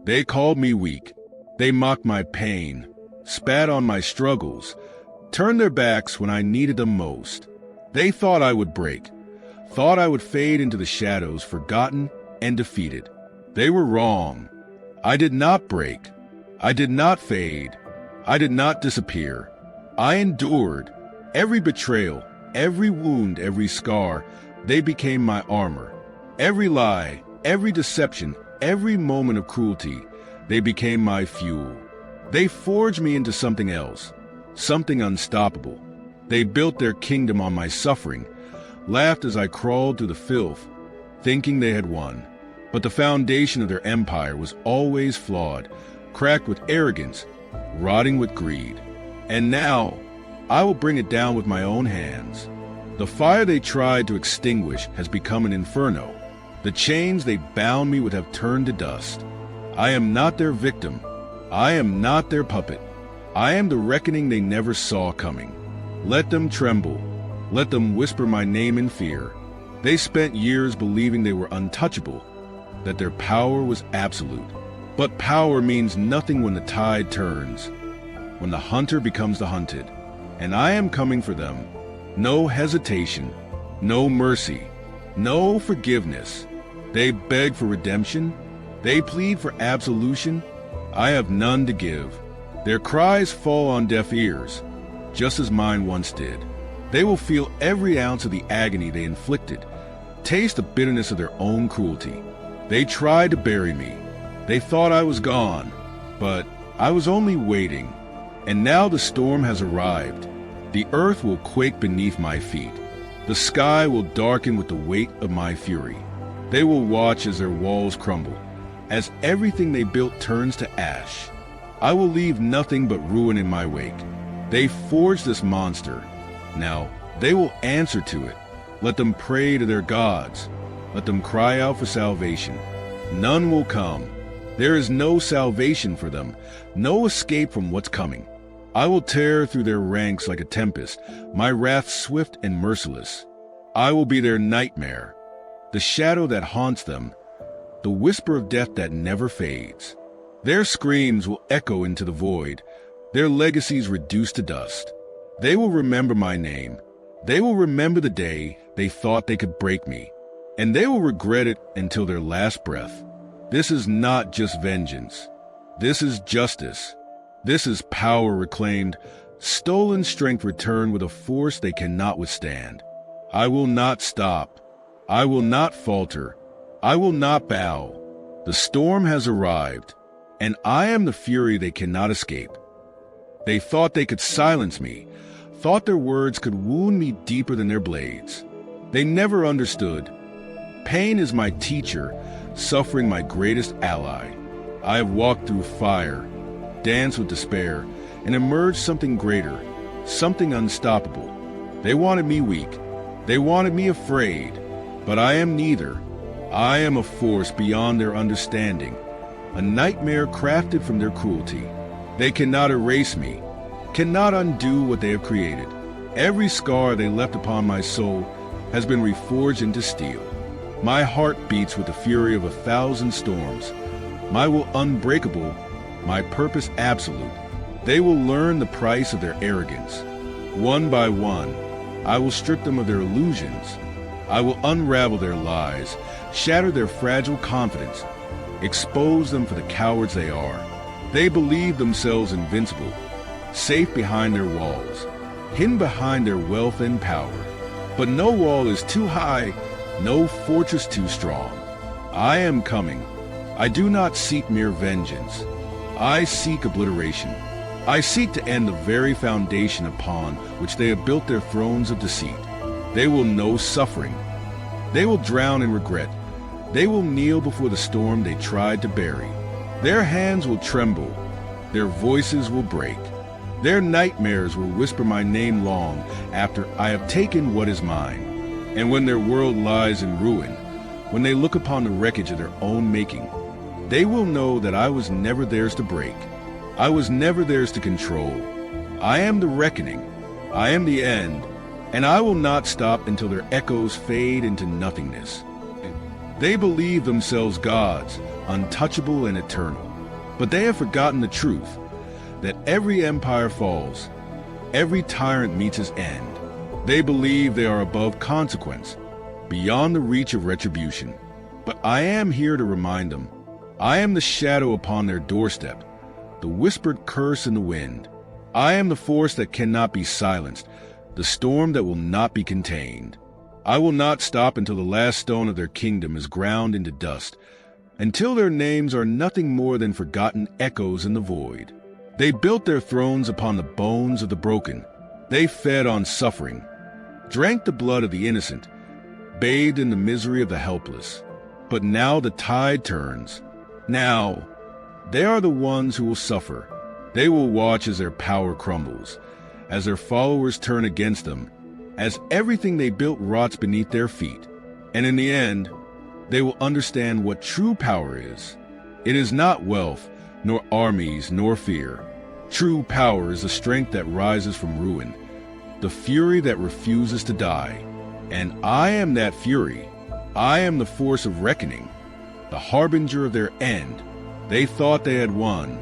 They called me weak. They mocked my pain, spat on my struggles, turned their backs when I needed them most. They thought I would break, thought I would fade into the shadows, forgotten and defeated. They were wrong. I did not break. I did not fade. I did not disappear. I endured every betrayal, every wound, every scar. They became my armor. Every lie, every deception, every moment of cruelty, they became my fuel. They forged me into something else, something unstoppable. They built their kingdom on my suffering, laughed as I crawled through the filth, thinking they had won. But the foundation of their empire was always flawed, cracked with arrogance, rotting with greed. And now, I will bring it down with my own hands. The fire they tried to extinguish has become an inferno. The chains they bound me with have turned to dust. I am not their victim. I am not their puppet. I am the reckoning they never saw coming. Let them tremble. Let them whisper my name in fear. They spent years believing they were untouchable, that their power was absolute. But power means nothing when the tide turns, when the hunter becomes the hunted. And I am coming for them. No hesitation, no mercy, no forgiveness. They beg for redemption. They plead for absolution. I have none to give. Their cries fall on deaf ears, just as mine once did. They will feel every ounce of the agony they inflicted, taste the bitterness of their own cruelty. They tried to bury me. They thought I was gone, but I was only waiting. And now the storm has arrived. The earth will quake beneath my feet. The sky will darken with the weight of my fury. They will watch as their walls crumble, as everything they built turns to ash. I will leave nothing but ruin in my wake. They forged this monster. Now they will answer to it. Let them pray to their gods. Let them cry out for salvation. None will come. There is no salvation for them, no escape from what's coming. I will tear through their ranks like a tempest, my wrath swift and merciless. I will be their nightmare, the shadow that haunts them, the whisper of death that never fades. Their screams will echo into the void, their legacies reduced to dust. They will remember my name. They will remember the day they thought they could break me, and they will regret it until their last breath. This is not just vengeance. This is justice. This is power reclaimed, stolen strength returned with a force they cannot withstand. I will not stop. I will not falter. I will not bow. The storm has arrived, and I am the fury they cannot escape. They thought they could silence me, thought their words could wound me deeper than their blades. They never understood. Pain is my teacher, suffering my greatest ally. I have walked through fire, danced with despair, and emerged something greater, something unstoppable. They wanted me weak. They wanted me afraid. But I am neither. I am a force beyond their understanding, a nightmare crafted from their cruelty. They cannot erase me, cannot undo what they have created. Every scar they left upon my soul has been reforged into steel. My heart beats with the fury of 1,000 storms. My will unbreakable, my purpose absolute. They will learn the price of their arrogance. One by one, I will strip them of their illusions. I will unravel their lies, shatter their fragile confidence, expose them for the cowards they are. They believe themselves invincible, safe behind their walls, hidden behind their wealth and power. But no wall is too high, no fortress too strong. I am coming. I do not seek mere vengeance. I seek obliteration. I seek to end the very foundation upon which they have built their thrones of deceit. They will know suffering. They will drown in regret. They will kneel before the storm they tried to bury. Their hands will tremble. Their voices will break. Their nightmares will whisper my name long after I have taken what is mine. And when their world lies in ruin, when they look upon the wreckage of their own making, they will know that I was never theirs to break. I was never theirs to control. I am the reckoning. I am the end, and I will not stop until their echoes fade into nothingness. They believe themselves gods, untouchable and eternal, but they have forgotten the truth, that every empire falls, every tyrant meets his end. They believe they are above consequence, beyond the reach of retribution. But I am here to remind them, I am the shadow upon their doorstep, the whispered curse in the wind. I am the force that cannot be silenced, the storm that will not be contained. I will not stop until the last stone of their kingdom is ground into dust, until their names are nothing more than forgotten echoes in the void. They built their thrones upon the bones of the broken. They fed on suffering, drank the blood of the innocent, bathed in the misery of the helpless. But now the tide turns. Now, they are the ones who will suffer. They will watch as their power crumbles, as their followers turn against them, as everything they built rots beneath their feet. And in the end, they will understand what true power is. It is not wealth, nor armies, nor fear. True power is the strength that rises from ruin, the fury that refuses to die. And I am that fury. I am the force of reckoning, the harbinger of their end. They thought they had won.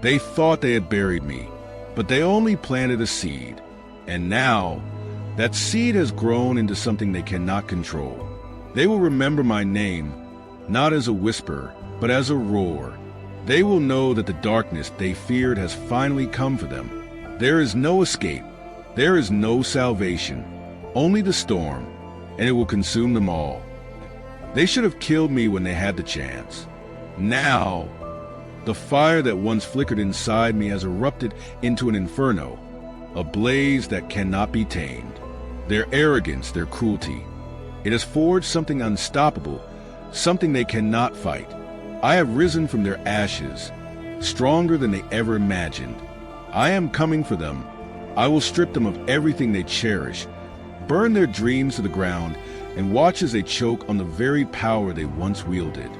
They thought they had buried me, but they only planted a seed. And now, that seed has grown into something they cannot control. They will remember my name, not as a whisper, but as a roar. They will know that the darkness they feared has finally come for them. There is no escape. There is no salvation. Only the storm, and it will consume them all. They should have killed me when they had the chance. Now, the fire that once flickered inside me has erupted into an inferno, a blaze that cannot be tamed. Their arrogance, their cruelty, it has forged something unstoppable, something they cannot fight. I have risen from their ashes, stronger than they ever imagined. I am coming for them. I will strip them of everything they cherish, burn their dreams to the ground, and watch as they choke on the very power they once wielded.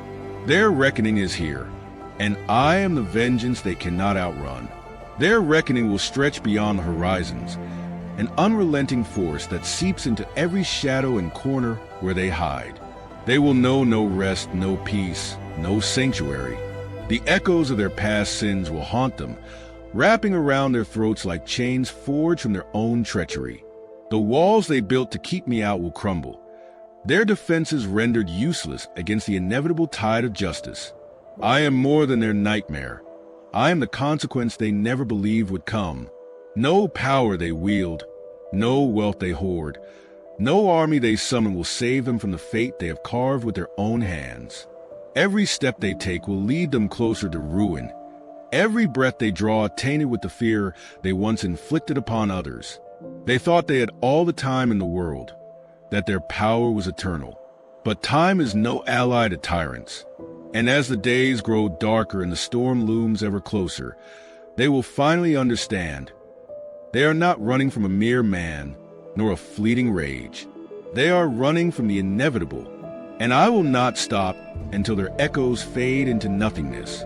Their reckoning is here, and I am the vengeance they cannot outrun. Their reckoning will stretch beyond the horizons, an unrelenting force that seeps into every shadow and corner where they hide. They will know no rest, no peace, no sanctuary. The echoes of their past sins will haunt them, wrapping around their throats like chains forged from their own treachery. The walls they built to keep me out will crumble, their defenses rendered useless against the inevitable tide of justice. I am more than their nightmare. I am the consequence they never believed would come. No power they wield, no wealth they hoard, no army they summon will save them from the fate they have carved with their own hands. Every step they take will lead them closer to ruin. Every breath they draw tainted with the fear they once inflicted upon others. They thought they had all the time in the world, that their power was eternal. But time is no ally to tyrants. And as the days grow darker and the storm looms ever closer, they will finally understand. They are not running from a mere man, nor a fleeting rage. They are running from the inevitable, and I will not stop until their echoes fade into nothingness.